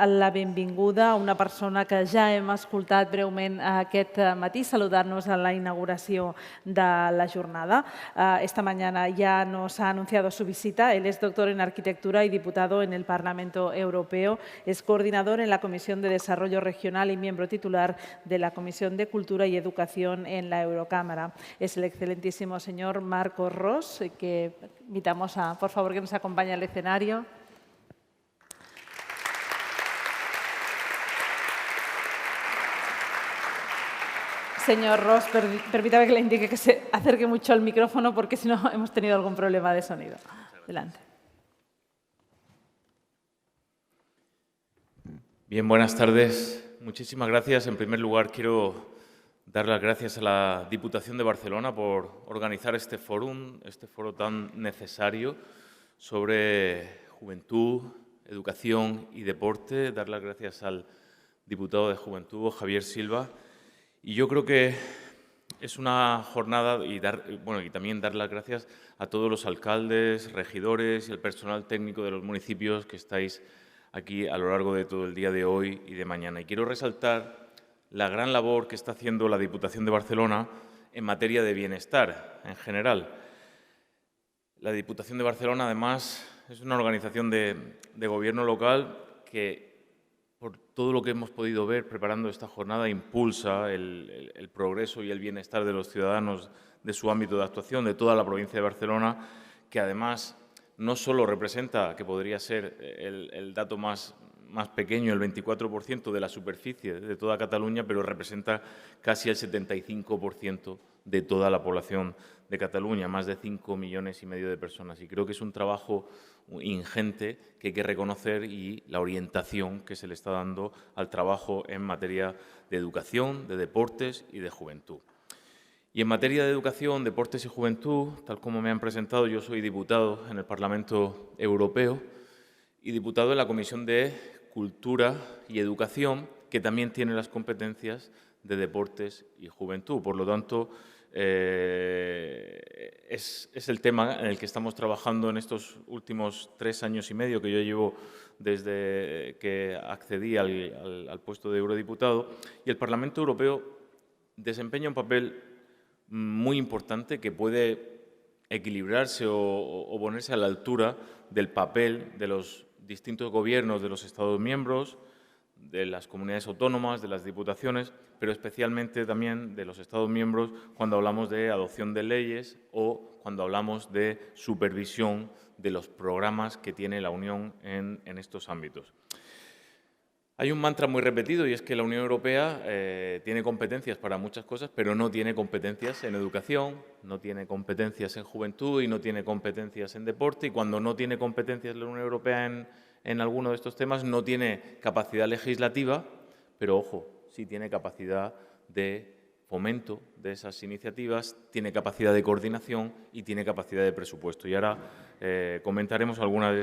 la benvinguda a una persona que ja hem escoltat breument aquest matí, saludar-nos a la inauguració de la jornada. Esta mañana ya nos ha anunciado su visita. Él es doctor en arquitectura y diputado en el Parlamento Europeo. Es coordinador en la Comisión de Desarrollo Regional y miembro titular de la Comisión de Cultura y Educación en la Eurocámara. Es el excelentísimo señor Marcos Ros, que invitamos a, por favor, que nos acompañe al escenario. Señor Ros, permítame que le indique que se acerque mucho al micrófono porque si no hemos tenido algún problema de sonido. Adelante. Bien, buenas tardes. Muchísimas gracias. En primer lugar, quiero dar las gracias a la Diputación de Barcelona por organizar este foro tan necesario sobre juventud, educación y deporte. Dar las gracias al diputado de Juventud, Javier Silva. Y yo creo que es una jornada y también dar las gracias a todos los alcaldes, regidores y el personal técnico de los municipios que estáis aquí a lo largo de todo el día de hoy y de mañana. Y quiero resaltar la gran labor que está haciendo la Diputación de Barcelona en materia de bienestar en general. La Diputación de Barcelona, además, es una organización de gobierno local que, por todo lo que hemos podido ver preparando esta jornada, impulsa el progreso y el bienestar de los ciudadanos de su ámbito de actuación, de toda la provincia de Barcelona, que además no solo representa, que podría ser el dato más pequeño, el 24% de la superficie de toda Cataluña, pero representa casi el 75% de toda la población de Cataluña, más de 5,5 millones de personas. Y creo que es un trabajo ingente que hay que reconocer y la orientación que se le está dando al trabajo en materia de educación, de deportes y de juventud. Y en materia de educación, deportes y juventud, tal como me han presentado, yo soy diputado en el Parlamento Europeo y diputado en la Comisión de Cultura y Educación, que también tiene las competencias de deportes y juventud. Por lo tanto, es el tema en el que estamos trabajando en estos últimos 3 años y medio que yo llevo desde que accedí al puesto de eurodiputado. Y el Parlamento Europeo desempeña un papel muy importante que puede equilibrarse o ponerse a la altura del papel de los distintos gobiernos de los Estados miembros, de las comunidades autónomas, de las diputaciones, pero especialmente también de los Estados miembros cuando hablamos de adopción de leyes o cuando hablamos de supervisión de los programas que tiene la Unión en estos ámbitos. Hay un mantra muy repetido y es que la Unión Europea tiene competencias para muchas cosas, pero no tiene competencias en educación, no tiene competencias en juventud y no tiene competencias en deporte. Y cuando no tiene competencias la Unión Europea en alguno de estos temas, no tiene capacidad legislativa, pero, ojo, sí tiene capacidad de fomento de esas iniciativas, tiene capacidad de coordinación y tiene capacidad de presupuesto. Y ahora comentaremos algunas de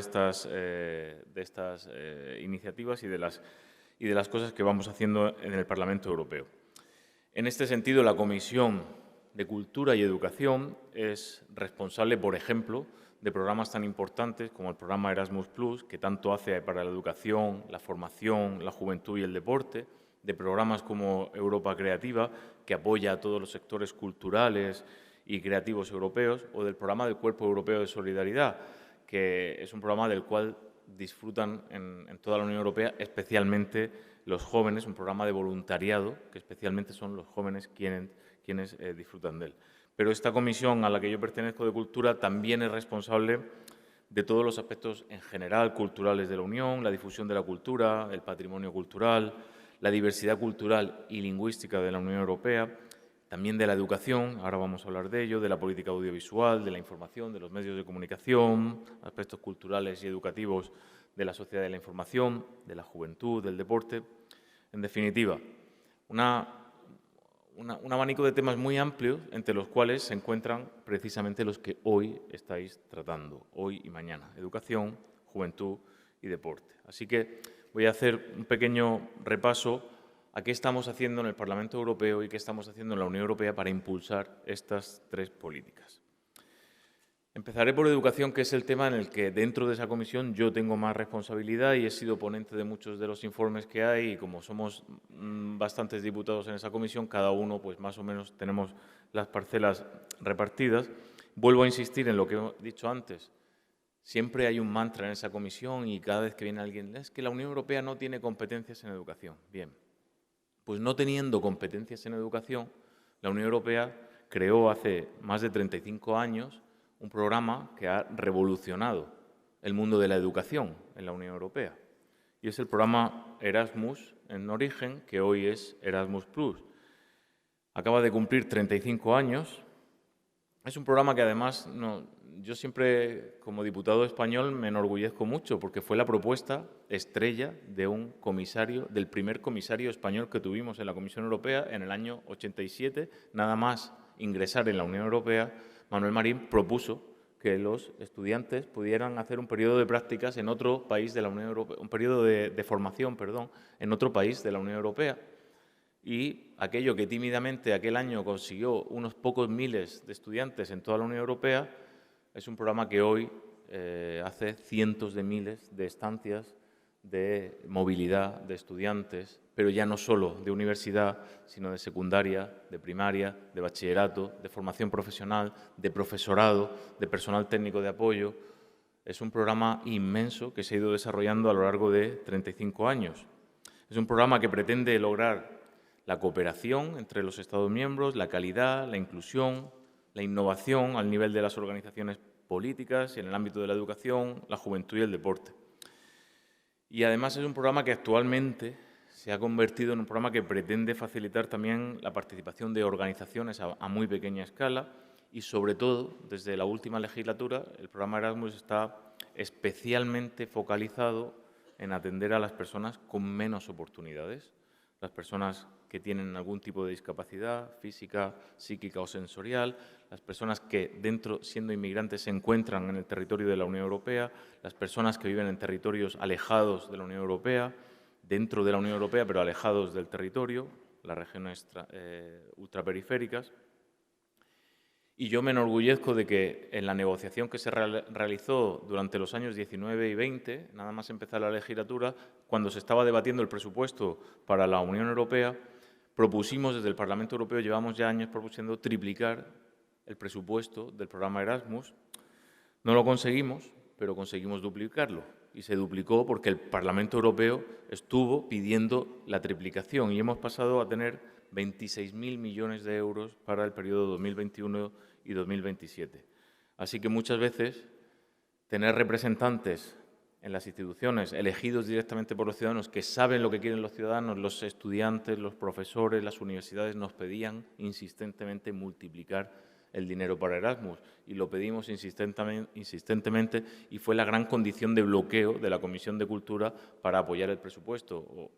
estas iniciativas y de las cosas que vamos haciendo en el Parlamento Europeo. En este sentido, la Comisión de Cultura y Educación es responsable, por ejemplo, de programas tan importantes como el programa Erasmus+, que tanto hace para la educación, la formación, la juventud y el deporte, de programas como Europa Creativa, que apoya a todos los sectores culturales y creativos europeos, o del programa del Cuerpo Europeo de Solidaridad, que es un programa del cual disfrutan en toda la Unión Europea, especialmente los jóvenes, un programa de voluntariado, que especialmente son los jóvenes quienes disfrutan de él. Pero esta comisión a la que yo pertenezco de Cultura también es responsable de todos los aspectos en general culturales de la Unión, la difusión de la cultura, el patrimonio cultural, la diversidad cultural y lingüística de la Unión Europea, también de la educación, ahora vamos a hablar de ello, de la política audiovisual, de la información, de los medios de comunicación, aspectos culturales y educativos de la sociedad de la información, de la juventud, del deporte. En definitiva, un abanico de temas muy amplios, entre los cuales se encuentran precisamente los que hoy estáis tratando, hoy y mañana: educación, juventud y deporte. Así que voy a hacer un pequeño repaso a qué estamos haciendo en el Parlamento Europeo y qué estamos haciendo en la Unión Europea para impulsar estas 3 políticas. Empezaré por educación, que es el tema en el que dentro de esa comisión yo tengo más responsabilidad y he sido ponente de muchos de los informes que hay, y como somos bastantes diputados en esa comisión, cada uno pues más o menos tenemos las parcelas repartidas. Vuelvo a insistir en lo que he dicho antes. Siempre hay un mantra en esa comisión y cada vez que viene alguien, es que la Unión Europea no tiene competencias en educación. Bien, pues no teniendo competencias en educación, la Unión Europea creó hace más de 35 años un programa que ha revolucionado el mundo de la educación en la Unión Europea. Y es el programa Erasmus en origen, que hoy es Erasmus+. Acaba de cumplir 35 años. Es un programa que además yo siempre, como diputado español, me enorgullezco mucho porque fue la propuesta estrella de un comisario, del primer comisario español que tuvimos en la Comisión Europea en el año 87. Nada más ingresar en la Unión Europea, Manuel Marín propuso que los estudiantes pudieran hacer un periodo de prácticas en otro país de la Unión Europea, un periodo de formación, perdón, en otro país de la Unión Europea. Y aquello que tímidamente aquel año consiguió unos pocos miles de estudiantes en toda la Unión Europea, es un programa que hoy hace cientos de miles de estancias de movilidad de estudiantes, pero ya no solo de universidad, sino de secundaria, de primaria, de bachillerato, de formación profesional, de profesorado, de personal técnico de apoyo. Es un programa inmenso que se ha ido desarrollando a lo largo de 35 años. Es un programa que pretende lograr la cooperación entre los Estados miembros, la calidad, la inclusión, la innovación al nivel de las organizaciones políticas y en el ámbito de la educación, la juventud y el deporte. Y además es un programa que actualmente se ha convertido en un programa que pretende facilitar también la participación de organizaciones a muy pequeña escala y, sobre todo, desde la última legislatura, el programa Erasmus está especialmente focalizado en atender a las personas con menos oportunidades, las personas que tienen algún tipo de discapacidad física, psíquica o sensorial, las personas que, siendo inmigrantes, se encuentran en el territorio de la Unión Europea, las personas que viven en territorios alejados de la Unión Europea, dentro de la Unión Europea, pero alejados del territorio, las regiones ultraperiféricas. Y yo me enorgullezco de que en la negociación que se realizó durante los años 19 y 20, nada más empezar la legislatura, cuando se estaba debatiendo el presupuesto para la Unión Europea, propusimos desde el Parlamento Europeo, llevamos ya años propusiendo triplicar el presupuesto del programa Erasmus. No lo conseguimos, pero conseguimos duplicarlo. Y se duplicó porque el Parlamento Europeo estuvo pidiendo la triplicación y hemos pasado a tener 26.000 millones de euros para el periodo 2021 y 2027. Así que muchas veces tener representantes en las instituciones elegidos directamente por los ciudadanos que saben lo que quieren los ciudadanos, los estudiantes, los profesores, las universidades nos pedían insistentemente multiplicar el dinero para Erasmus y lo pedimos insistentemente y fue la gran condición de bloqueo de la Comisión de Cultura para apoyar el presupuesto.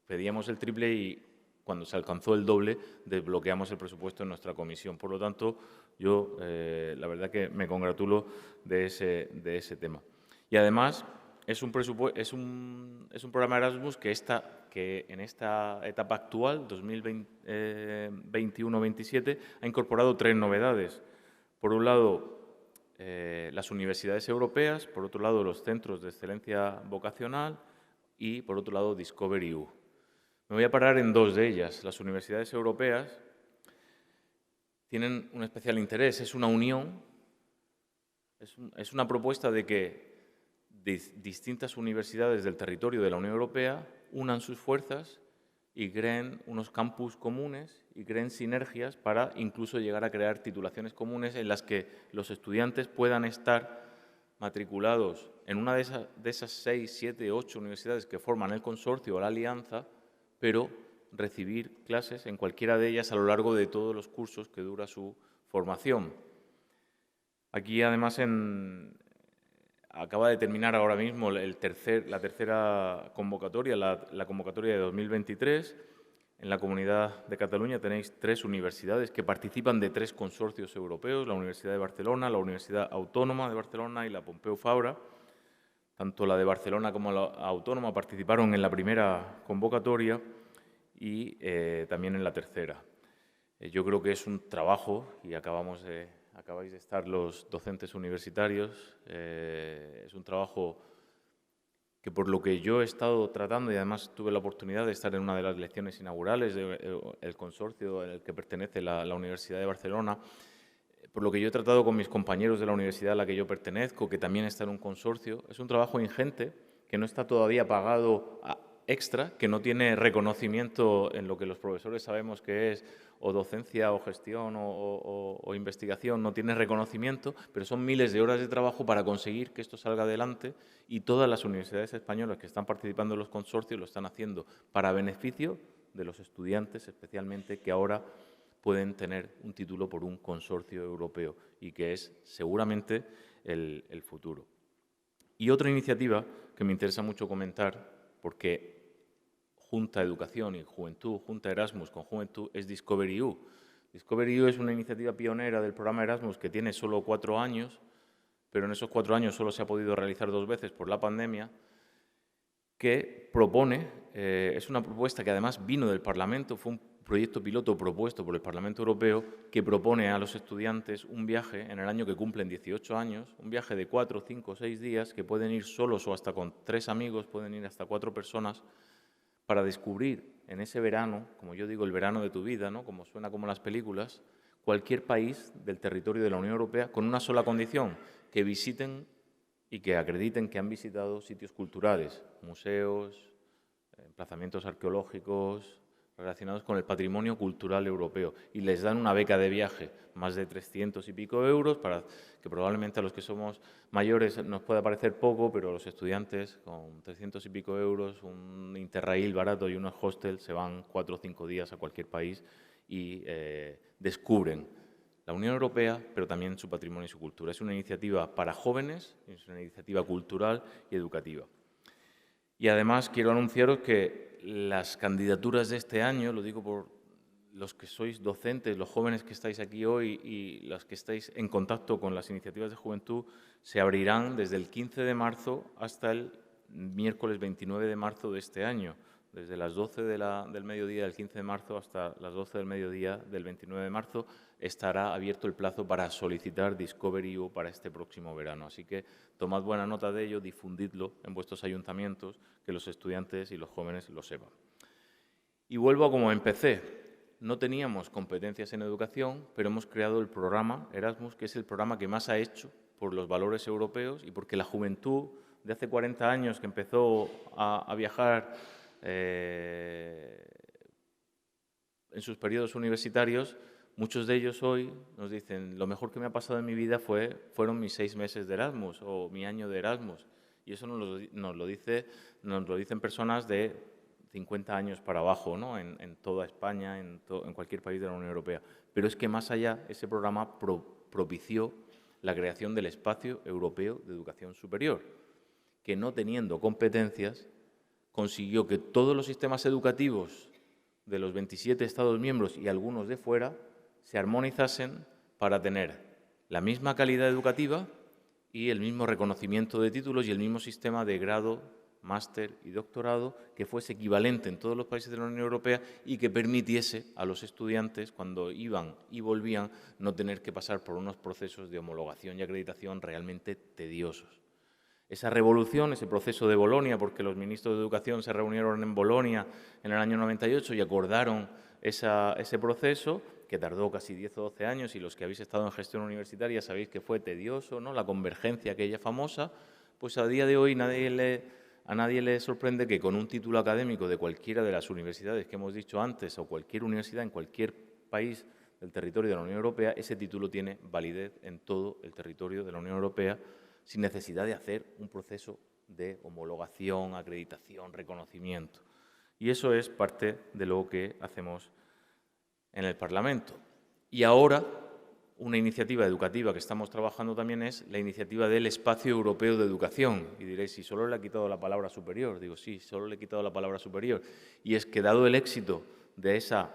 Pedíamos el triple y cuando se alcanzó el doble desbloqueamos el presupuesto en nuestra comisión. Por lo tanto, yo la verdad que me congratulo de ese tema. Y además es un programa Erasmus que en esta etapa actual, 2021-27, ha incorporado 3 novedades. Por un lado, las universidades europeas, por otro lado, los centros de excelencia vocacional y, por otro lado, Discovery EU. Me voy a parar en 2 de ellas. Las universidades europeas tienen un especial interés. Es una unión, es una propuesta de que distintas universidades del territorio de la Unión Europea unan sus fuerzas y creen unos campus comunes y creen sinergias para incluso llegar a crear titulaciones comunes en las que los estudiantes puedan estar matriculados en una de esas 6, 7, 8 universidades que forman el consorcio o la alianza, pero recibir clases en cualquiera de ellas a lo largo de todos los cursos que dura su formación. Aquí, además, acaba de terminar ahora mismo la tercera convocatoria, la convocatoria de 2023. En la Comunidad de Cataluña tenéis 3 universidades que participan de 3 consorcios europeos, la Universidad de Barcelona, la Universidad Autónoma de Barcelona y la Pompeu Fabra. Tanto la de Barcelona como la Autónoma participaron en la primera convocatoria y también en la tercera. Yo creo que es un trabajo, y acabamos de acabáis de estar los docentes universitarios. Es un trabajo que, por lo que yo he estado tratando, y además tuve la oportunidad de estar en una de las lecciones inaugurales del consorcio al que pertenece la Universidad de Barcelona, por lo que yo he tratado con mis compañeros de la universidad a la que yo pertenezco, que también está en un consorcio, es un trabajo ingente que no está todavía pagado extra, que no tiene reconocimiento en lo que los profesores sabemos que es o docencia o gestión o investigación, no tiene reconocimiento, pero son miles de horas de trabajo para conseguir que esto salga adelante, y todas las universidades españolas que están participando en los consorcios lo están haciendo para beneficio de los estudiantes, especialmente, que ahora pueden tener un título por un consorcio europeo y que es seguramente el futuro. Y otra iniciativa que me interesa mucho comentar, porque junta Educación y Juventud, junta Erasmus con Juventud, es DiscoverEU. DiscoverEU es una iniciativa pionera del programa Erasmus que tiene solo 4 años, pero en esos 4 años solo se ha podido realizar 2 veces por la pandemia, que propone, es una propuesta que además vino del Parlamento, fue un proyecto piloto propuesto por el Parlamento Europeo, que propone a los estudiantes un viaje en el año que cumplen 18 años, un viaje de 4, 5, 6 días, que pueden ir solos o hasta con 3 amigos, pueden ir hasta 4 personas, para descubrir en ese verano, como yo digo, el verano de tu vida, ¿no?, como suena como las películas, cualquier país del territorio de la Unión Europea, con una sola condición: que visiten y que acrediten que han visitado sitios culturales, museos, emplazamientos arqueológicos relacionados con el patrimonio cultural europeo, y les dan una beca de viaje, más de 300 y pico euros, para que probablemente a los que somos mayores nos pueda parecer poco, pero los estudiantes con 300 y pico euros, un Interrail barato y unos hostels, se van 4 o 5 días a cualquier país y descubren la Unión Europea, pero también su patrimonio y su cultura. Es una iniciativa para jóvenes, es una iniciativa cultural y educativa. Y además quiero anunciaros que las candidaturas de este año, lo digo por los que sois docentes, los jóvenes que estáis aquí hoy y los que estáis en contacto con las iniciativas de juventud, se abrirán desde el 15 de marzo hasta el miércoles 29 de marzo de este año. Desde las 12 del mediodía del 15 de marzo hasta las 12 del mediodía del 29 de marzo estará abierto el plazo para solicitar DiscoverEU para este próximo verano. Así que tomad buena nota de ello, difundidlo en vuestros ayuntamientos, que los estudiantes y los jóvenes lo sepan. Y vuelvo a como empecé. No teníamos competencias en educación, pero hemos creado el programa Erasmus, que es el programa que más ha hecho por los valores europeos y porque la juventud de hace 40 años que empezó a viajar en sus periodos universitarios, muchos de ellos hoy nos dicen: lo mejor que me ha pasado en mi vida fueron mis 6 meses de Erasmus o mi año de Erasmus. Y eso nos lo dicen personas de 50 años para abajo, ¿no?, en toda España, en cualquier país de la Unión Europea. Pero es que más allá, ese programa propició la creación del Espacio Europeo de Educación Superior, que, no teniendo competencias, consiguió que todos los sistemas educativos de los 27 Estados miembros y algunos de fuera se armonizasen para tener la misma calidad educativa y el mismo reconocimiento de títulos y el mismo sistema de grado, máster y doctorado que fuese equivalente en todos los países de la Unión Europea y que permitiese a los estudiantes, cuando iban y volvían, no tener que pasar por unos procesos de homologación y acreditación realmente tediosos. Esa revolución, ese proceso de Bolonia, porque los ministros de Educación se reunieron en Bolonia en el año 98 y acordaron ese proceso, que tardó casi 10 o 12 años, y los que habéis estado en gestión universitaria sabéis que fue tedioso, ¿no?, la convergencia aquella famosa. Pues a día de hoy a nadie le sorprende que con un título académico de cualquiera de las universidades que hemos dicho antes, o cualquier universidad en cualquier país del territorio de la Unión Europea, ese título tiene validez en todo el territorio de la Unión Europea, sin necesidad de hacer un proceso de homologación, acreditación, reconocimiento. Y eso es parte de lo que hacemos en el Parlamento. Y ahora, una iniciativa educativa que estamos trabajando también es la iniciativa del Espacio Europeo de Educación. Y diréis: ¿si solo le ha quitado la palabra superior? Digo: sí, solo le he quitado la palabra superior. Y es que, dado el éxito de esa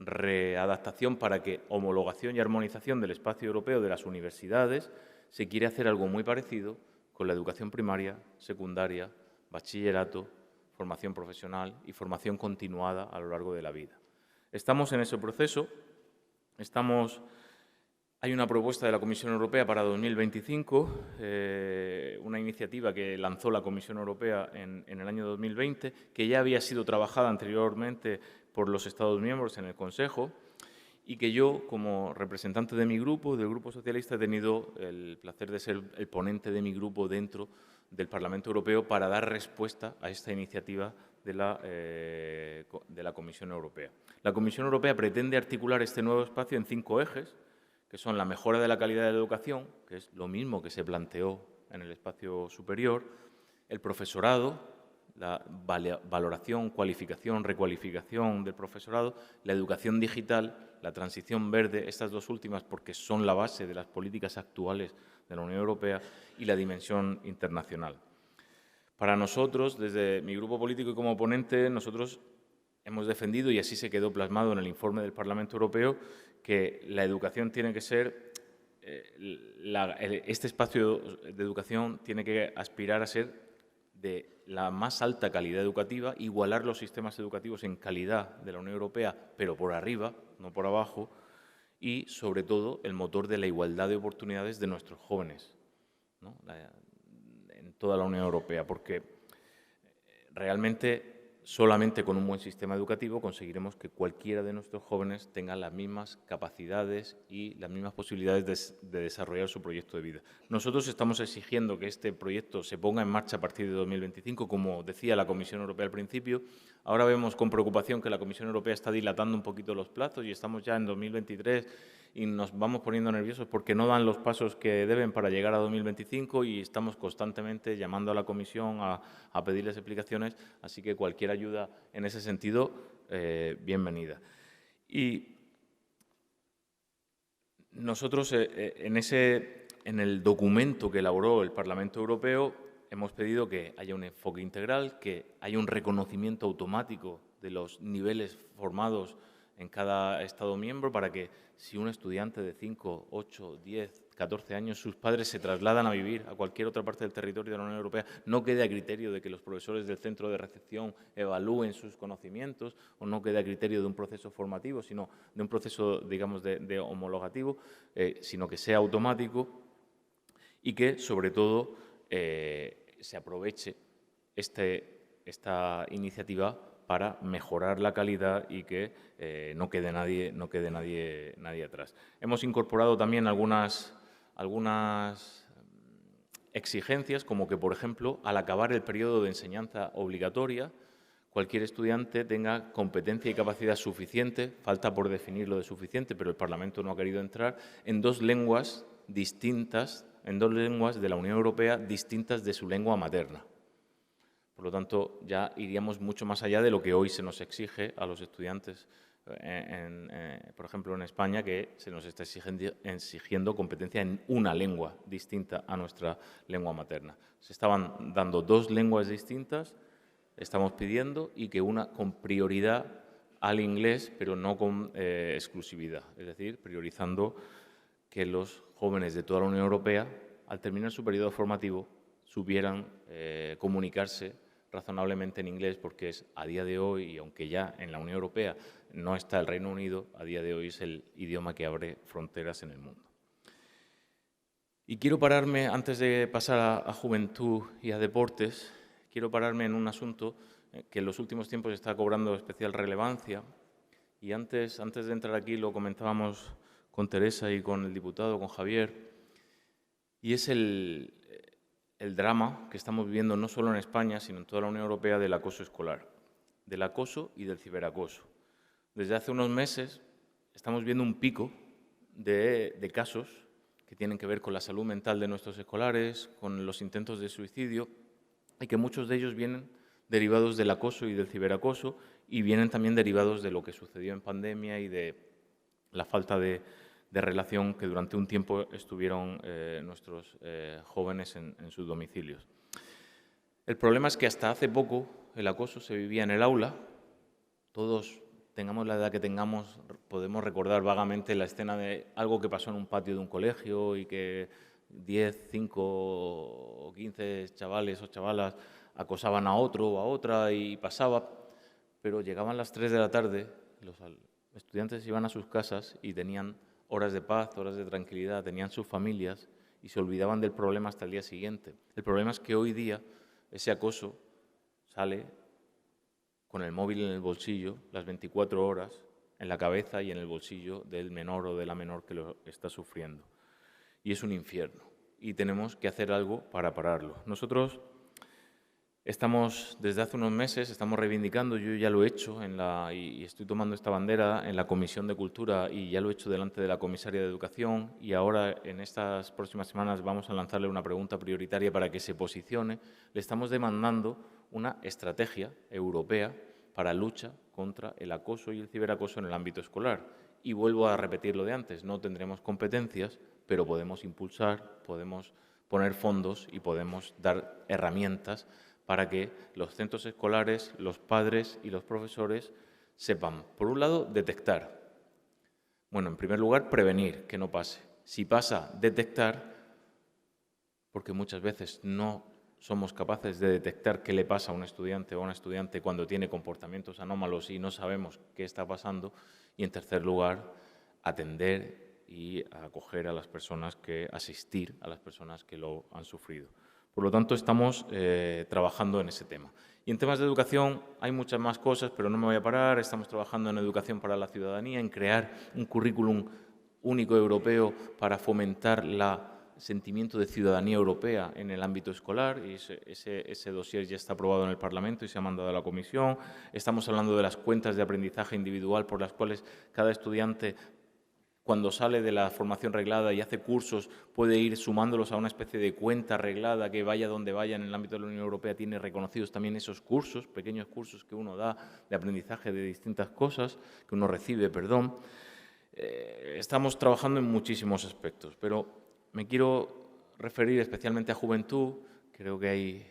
readaptación para que homologación y armonización del espacio europeo de las universidades, se quiere hacer algo muy parecido con la educación primaria, secundaria, bachillerato, formación profesional y formación continuada a lo largo de la vida. Estamos en ese proceso, estamos Hay una propuesta de la Comisión Europea para 2025, una iniciativa que lanzó la Comisión Europea en el año 2020, que ya había sido trabajada anteriormente por los Estados miembros en el Consejo y que yo, como representante de mi grupo, del Grupo Socialista, he tenido el placer de ser el ponente de mi grupo dentro del Parlamento Europeo para dar respuesta a esta iniciativa de la Comisión Europea. La Comisión Europea pretende articular este nuevo espacio en 5 ejes, que son la mejora de la calidad de la educación, que es lo mismo que se planteó en el espacio superior, el profesorado, la valoración, cualificación, recualificación del profesorado, la educación digital, la transición verde, estas dos últimas porque son la base de las políticas actuales de la Unión Europea, y la dimensión internacional. Para nosotros, desde mi grupo político y como ponente, nosotros hemos defendido, y así se quedó plasmado en el informe del Parlamento Europeo, que la educación tiene que ser, este espacio de educación tiene que aspirar a ser de la más alta calidad educativa, igualar los sistemas educativos en calidad de la Unión Europea, pero por arriba, no por abajo, y sobre todo el motor de la igualdad de oportunidades de nuestros jóvenes, ¿no? En toda la Unión Europea, porque realmente solamente con un buen sistema educativo conseguiremos que cualquiera de nuestros jóvenes tenga las mismas capacidades y las mismas posibilidades de desarrollar su proyecto de vida. Nosotros estamos exigiendo que este proyecto se ponga en marcha a partir de 2025, como decía la Comisión Europea al principio. Ahora vemos con preocupación que la Comisión Europea está dilatando un poquito los plazos y estamos ya en 2023 y nos vamos poniendo nerviosos porque no dan los pasos que deben para llegar a 2025 y estamos constantemente llamando a la Comisión a pedirles explicaciones, así que cualquier ayuda en ese sentido, bienvenida. Y nosotros en el documento que elaboró el Parlamento Europeo hemos pedido que haya un enfoque integral, que haya un reconocimiento automático de los niveles formados en cada Estado miembro para que si un estudiante de 5, 8, 10, 14 años, sus padres se trasladan a vivir a cualquier otra parte del territorio de la Unión Europea, no quede a criterio de que los profesores del centro de recepción evalúen sus conocimientos o no quede a criterio de un proceso formativo, sino de un proceso, digamos, de homologativo, sino que sea automático y que, sobre todo, se aproveche esta iniciativa para mejorar la calidad y que no quede nadie atrás. Hemos incorporado también algunas exigencias, como que, por ejemplo, al acabar el periodo de enseñanza obligatoria, cualquier estudiante tenga competencia y capacidad suficiente, falta por definir lo de suficiente, pero el Parlamento no ha querido entrar, en 2 lenguas distintas, en 2 lenguas de la Unión Europea distintas de su lengua materna. Por lo tanto, ya iríamos mucho más allá de lo que hoy se nos exige a los estudiantes, por ejemplo, en España, que se nos está exigiendo competencia en una lengua distinta a nuestra lengua materna. Se estaban dando 2 lenguas distintas, estamos pidiendo, y que una con prioridad al inglés, pero no con exclusividad, es decir, priorizando que los jóvenes de toda la Unión Europea, al terminar su periodo formativo, supieran comunicarse razonablemente en inglés, porque es a día de hoy, y aunque ya en la Unión Europea no está el Reino Unido, a día de hoy es el idioma que abre fronteras en el mundo. Y quiero pararme, antes de pasar a juventud y a deportes, quiero pararme en un asunto que en los últimos tiempos está cobrando especial relevancia, y antes de entrar aquí lo comentábamos con Teresa y con el diputado, con Javier, y es el drama que estamos viviendo no solo en España, sino en toda la Unión Europea, del acoso escolar, del acoso y del ciberacoso. Desde hace unos meses estamos viendo un pico de casos que tienen que ver con la salud mental de nuestros escolares, con los intentos de suicidio, y que muchos de ellos vienen derivados del acoso y del ciberacoso, y vienen también derivados de lo que sucedió en pandemia y de la falta de relación que durante un tiempo estuvieron nuestros jóvenes en sus domicilios. El problema es que hasta hace poco el acoso se vivía en el aula. Todos, tengamos la edad que tengamos, podemos recordar vagamente la escena de algo que pasó en un patio de un colegio y que 10, 5 o 15 chavales o chavalas acosaban a otro o a otra y pasaba, pero llegaban las 3 de la tarde, los estudiantes iban a sus casas y tenían horas de paz, horas de tranquilidad, tenían sus familias y se olvidaban del problema hasta el día siguiente. El problema es que hoy día ese acoso sale con el móvil en el bolsillo las 24 horas, en la cabeza y en el bolsillo del menor o de la menor que lo está sufriendo. Y es un infierno. Y tenemos que hacer algo para pararlo. Nosotros desde hace unos meses, estamos reivindicando, yo ya lo he hecho y estoy tomando esta bandera en la Comisión de Cultura y ya lo he hecho delante de la Comisaria de Educación y ahora en estas próximas semanas vamos a lanzarle una pregunta prioritaria para que se posicione. Le estamos demandando una estrategia europea para lucha contra el acoso y el ciberacoso en el ámbito escolar. Y vuelvo a repetir lo de antes, no tendremos competencias, pero podemos impulsar, podemos poner fondos y podemos dar herramientas para que los centros escolares, los padres y los profesores sepan, por un lado, detectar. Bueno, en primer lugar, prevenir que no pase. Si pasa, detectar, porque muchas veces no somos capaces de detectar qué le pasa a un estudiante o a una estudiante cuando tiene comportamientos anómalos y no sabemos qué está pasando. Y en tercer lugar, atender y acoger a las personas asistir a las personas que lo han sufrido. Por lo tanto, estamos trabajando en ese tema. Y en temas de educación hay muchas más cosas, pero no me voy a parar. Estamos trabajando en educación para la ciudadanía, en crear un currículum único europeo para fomentar el sentimiento de ciudadanía europea en el ámbito escolar. Y ese dossier ya está aprobado en el Parlamento y se ha mandado a la Comisión. Estamos hablando de las cuentas de aprendizaje individual por las cuales cada estudiante, cuando sale de la formación reglada y hace cursos, puede ir sumándolos a una especie de cuenta reglada que vaya donde vaya en el ámbito de la Unión Europea, tiene reconocidos también esos cursos, pequeños cursos que uno da de aprendizaje de distintas cosas, que uno recibe, perdón. Estamos trabajando en muchísimos aspectos, pero me quiero referir especialmente a juventud. Creo que hay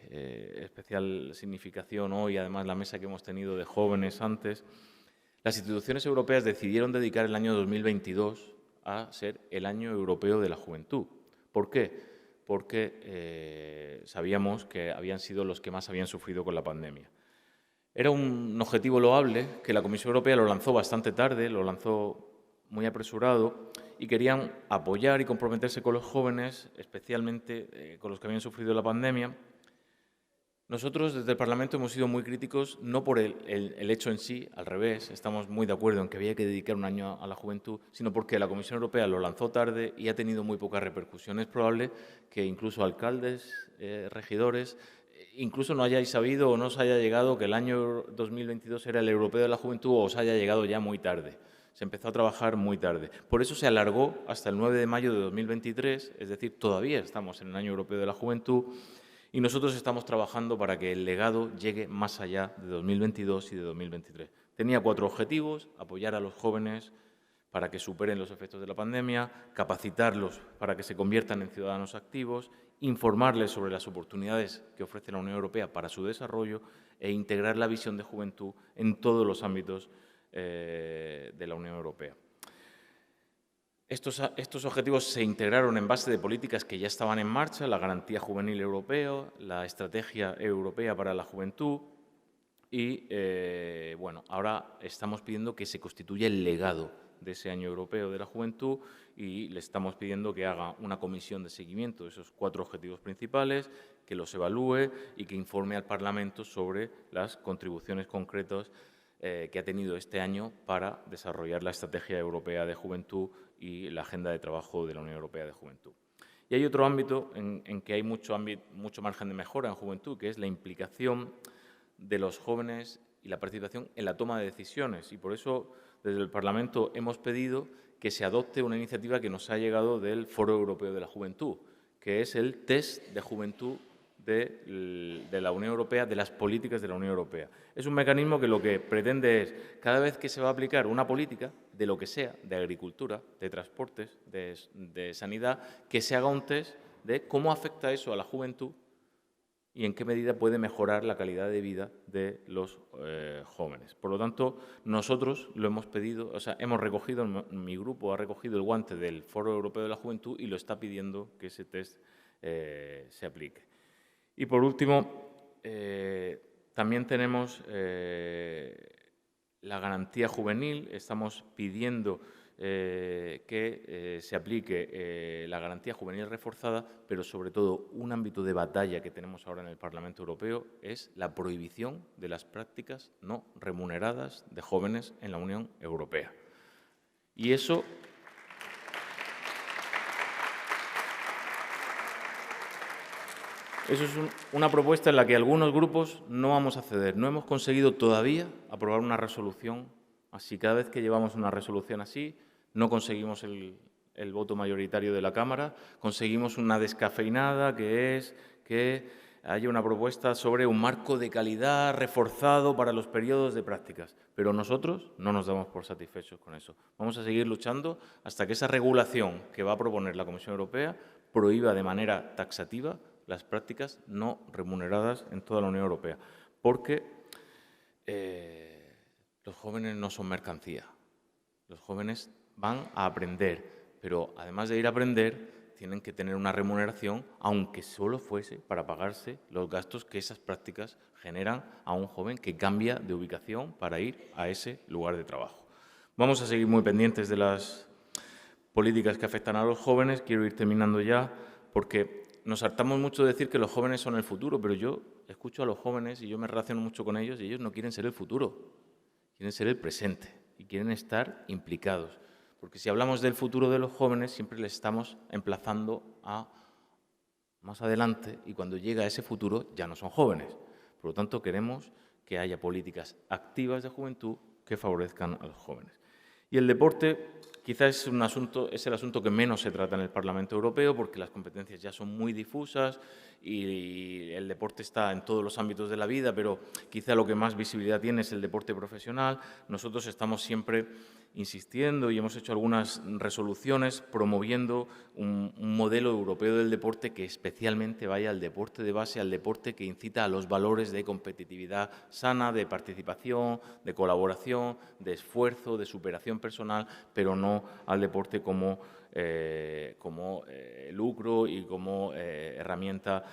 especial significación hoy, además la mesa que hemos tenido de jóvenes antes. Las instituciones europeas decidieron dedicar el año 2022 a ser el Año Europeo de la Juventud. ¿Por qué? Porque sabíamos que habían sido los que más habían sufrido con la pandemia. Era un objetivo loable que la Comisión Europea lo lanzó bastante tarde, lo lanzó muy apresurado y querían apoyar y comprometerse con los jóvenes, especialmente con los que habían sufrido la pandemia. Nosotros desde el Parlamento hemos sido muy críticos, no por el hecho en sí, al revés, estamos muy de acuerdo en que había que dedicar un año a la juventud, sino porque la Comisión Europea lo lanzó tarde y ha tenido muy poca repercusión. Es probable que incluso alcaldes, regidores, incluso no hayáis sabido o no os haya llegado que el año 2022 era el Europeo de la Juventud o os haya llegado ya muy tarde. Se empezó a trabajar muy tarde. Por eso se alargó hasta el 9 de mayo de 2023, es decir, todavía estamos en el Año Europeo de la Juventud. Y nosotros estamos trabajando para que el legado llegue más allá de 2022 y de 2023. Tenía 4 objetivos: apoyar a los jóvenes para que superen los efectos de la pandemia, capacitarlos para que se conviertan en ciudadanos activos, informarles sobre las oportunidades que ofrece la Unión Europea para su desarrollo e integrar la visión de juventud en todos los ámbitos de la Unión Europea. Estos objetivos se integraron en base de políticas que ya estaban en marcha: la Garantía Juvenil Europea, la Estrategia Europea para la Juventud y, bueno, ahora estamos pidiendo que se constituya el legado de ese Año Europeo de la Juventud y le estamos pidiendo que haga una comisión de seguimiento de esos 4 objetivos principales, que los evalúe y que informe al Parlamento sobre las contribuciones concretas que ha tenido este año para desarrollar la Estrategia Europea de Juventud y la Agenda de Trabajo de la Unión Europea de Juventud. Y hay otro ámbito en que hay mucho margen de mejora en juventud, que es la implicación de los jóvenes y la participación en la toma de decisiones. Y por eso, desde el Parlamento hemos pedido que se adopte una iniciativa que nos ha llegado del Foro Europeo de la Juventud, que es el test de juventud de la Unión Europea, de las políticas de la Unión Europea. Es un mecanismo que lo que pretende es, cada vez que se va a aplicar una política, de lo que sea, de agricultura, de transportes, de sanidad, que se haga un test de cómo afecta eso a la juventud y en qué medida puede mejorar la calidad de vida de los jóvenes. Por lo tanto, nosotros lo hemos pedido, o sea, hemos recogido, mi grupo ha recogido el guante del Foro Europeo de la Juventud y lo está pidiendo que ese test se aplique. Y por último, también tenemos la garantía juvenil. Estamos pidiendo que se aplique la garantía juvenil reforzada, pero sobre todo un ámbito de batalla que tenemos ahora en el Parlamento Europeo es la prohibición de las prácticas no remuneradas de jóvenes en la Unión Europea. Y eso es una propuesta en la que algunos grupos no vamos a ceder. No hemos conseguido todavía aprobar una resolución así. Cada vez que llevamos una resolución así, no conseguimos el voto mayoritario de la Cámara, conseguimos una descafeinada, que es que haya una propuesta sobre un marco de calidad reforzado para los periodos de prácticas. Pero nosotros no nos damos por satisfechos con eso. Vamos a seguir luchando hasta que esa regulación que va a proponer la Comisión Europea prohíba de manera taxativa las prácticas no remuneradas en toda la Unión Europea, porque los jóvenes no son mercancía. Los jóvenes van a aprender, pero además de ir a aprender, tienen que tener una remuneración, aunque solo fuese para pagarse los gastos que esas prácticas generan a un joven que cambia de ubicación para ir a ese lugar de trabajo. Vamos a seguir muy pendientes de las políticas que afectan a los jóvenes. Quiero ir terminando ya, porque nos hartamos mucho de decir que los jóvenes son el futuro, pero yo escucho a los jóvenes y yo me relaciono mucho con ellos y ellos no quieren ser el futuro, quieren ser el presente y quieren estar implicados. Porque si hablamos del futuro de los jóvenes, siempre les estamos emplazando a más adelante y cuando llega ese futuro ya no son jóvenes. Por lo tanto, queremos que haya políticas activas de juventud que favorezcan a los jóvenes. Y el deporte quizás es el asunto que menos se trata en el Parlamento Europeo porque las competencias ya son muy difusas y el deporte está en todos los ámbitos de la vida, pero quizá lo que más visibilidad tiene es el deporte profesional. Nosotros estamos siempre insistiendo y hemos hecho algunas resoluciones promoviendo un modelo europeo del deporte que especialmente vaya al deporte de base, al deporte que incita a los valores de competitividad sana, de participación, de colaboración, de esfuerzo, de superación personal, pero no al deporte como lucro y como herramienta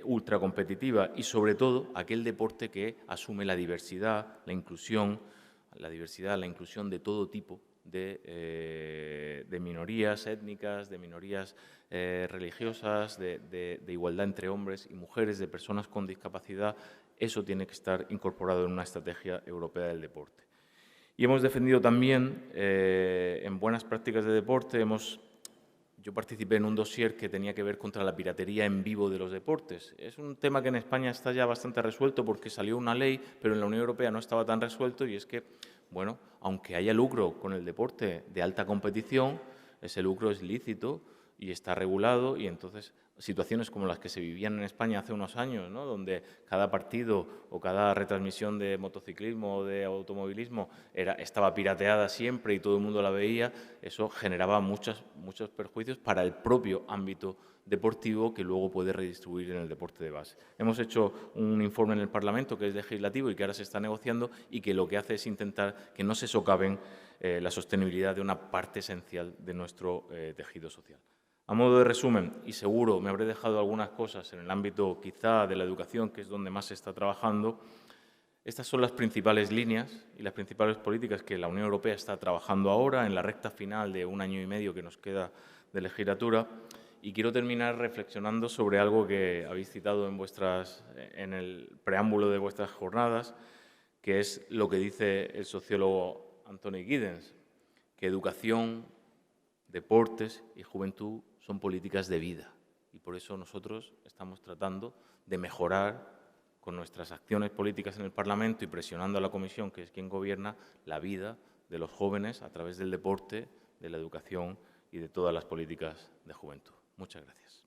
ultra competitiva, y sobre todo aquel deporte que asume la diversidad, la inclusión de todo tipo de minorías étnicas, de minorías religiosas, de igualdad entre hombres y mujeres, de personas con discapacidad. Eso tiene que estar incorporado en una estrategia europea del deporte. Y hemos defendido también, en buenas prácticas de deporte, yo participé en un dossier que tenía que ver contra la piratería en vivo de los deportes. Es un tema que en España está ya bastante resuelto porque salió una ley, pero en la Unión Europea no estaba tan resuelto, y es que, bueno, aunque haya lucro con el deporte de alta competición, ese lucro es lícito y está regulado, y entonces situaciones como las que se vivían en España hace unos años, ¿no?, donde cada partido o cada retransmisión de motociclismo o de automovilismo estaba pirateada siempre y todo el mundo la veía, eso generaba muchos perjuicios para el propio ámbito deportivo que luego puede redistribuir en el deporte de base. Hemos hecho un informe en el Parlamento que es legislativo y que ahora se está negociando y que lo que hace es intentar que no se socaven la sostenibilidad de una parte esencial de nuestro tejido social. A modo de resumen, y seguro me habré dejado algunas cosas en el ámbito quizá de la educación, que es donde más se está trabajando, estas son las principales líneas y las principales políticas que la Unión Europea está trabajando ahora en la recta final de 1 año y medio que nos queda de legislatura. Y quiero terminar reflexionando sobre algo que habéis citado en el preámbulo de vuestras jornadas, que es lo que dice el sociólogo Anthony Giddens, que educación, deportes y juventud son políticas de vida, y por eso nosotros estamos tratando de mejorar con nuestras acciones políticas en el Parlamento y presionando a la Comisión, que es quien gobierna, la vida de los jóvenes a través del deporte, de la educación y de todas las políticas de juventud. Muchas gracias.